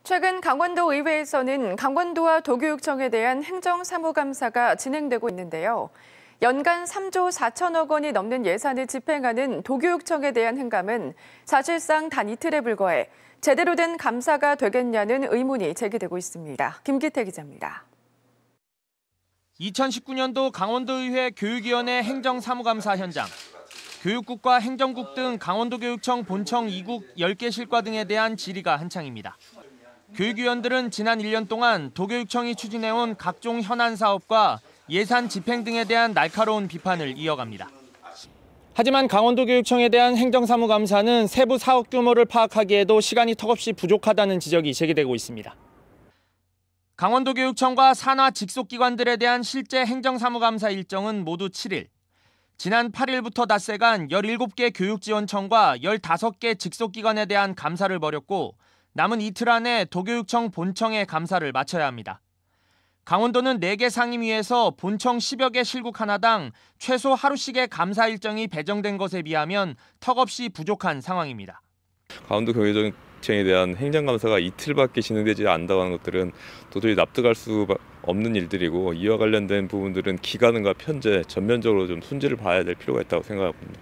최근 강원도 의회에서는 강원도와 도교육청에 대한 행정사무감사가 진행되고 있는데요. 연간 3조 4천억 원이 넘는 예산을 집행하는 도교육청에 대한 행감은 사실상 단 이틀에 불과해 제대로 된 감사가 되겠냐는 의문이 제기되고 있습니다. 김기태 기자입니다. 2019년도 강원도의회 교육위원회 행정사무감사 현장. 교육국과 행정국 등 강원도교육청 본청 2국 10개 실과 등에 대한 질의가 한창입니다. 교육위원들은 지난 1년 동안 도교육청이 추진해온 각종 현안 사업과 예산 집행 등에 대한 날카로운 비판을 이어갑니다. 하지만 강원도교육청에 대한 행정사무감사는 세부 사업 규모를 파악하기에도 시간이 턱없이 부족하다는 지적이 제기되고 있습니다. 강원도교육청과 산하 직속기관들에 대한 실제 행정사무감사 일정은 모두 7일. 지난 8일부터 닷새간 17개 교육지원청과 15개 직속기관에 대한 감사를 벌였고 남은 이틀 안에 도교육청 본청의 감사를 마쳐야 합니다. 강원도는 4개 상임위에서 본청 10여 개 실국 하나당 최소 하루씩의 감사 일정이 배정된 것에 비하면 턱없이 부족한 상황입니다. 강원도 교육청에 대한 행정감사가 이틀밖에 진행되지 않는다고 하는 것들은 도저히 납득할 수 없는 일들이고 이와 관련된 부분들은 기간과 편제, 전면적으로 좀 순지를 봐야 될 필요가 있다고 생각합니다.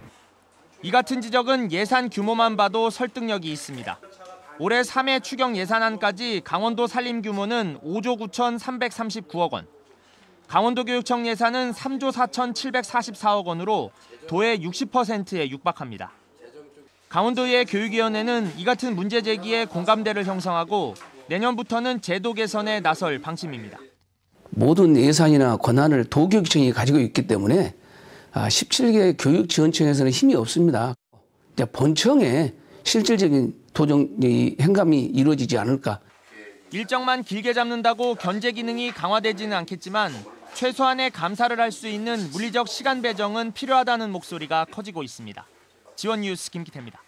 이 같은 지적은 예산 규모만 봐도 설득력이 있습니다. 올해 3회 추경 예산안까지 강원도 산림 규모는 5조 9,339억 원. 강원도교육청 예산은 3조 4,744억 원으로 도의 60%에 육박합니다. 강원도의 교육위원회는 이 같은 문제 제기에 공감대를 형성하고 내년부터는 제도 개선에 나설 방침입니다. 모든 예산이나 권한을 도교육청이 가지고 있기 때문에 17개 교육지원청에서는 힘이 없습니다. 본청에 실질적인 행감이 이루어지지 않을까. 일정만 길게 잡는다고 견제 기능이 강화되지는 않겠지만 최소한의 감사를 할 수 있는 물리적 시간 배정은 필요하다는 목소리가 커지고 있습니다. 지원 뉴스 김기태입니다.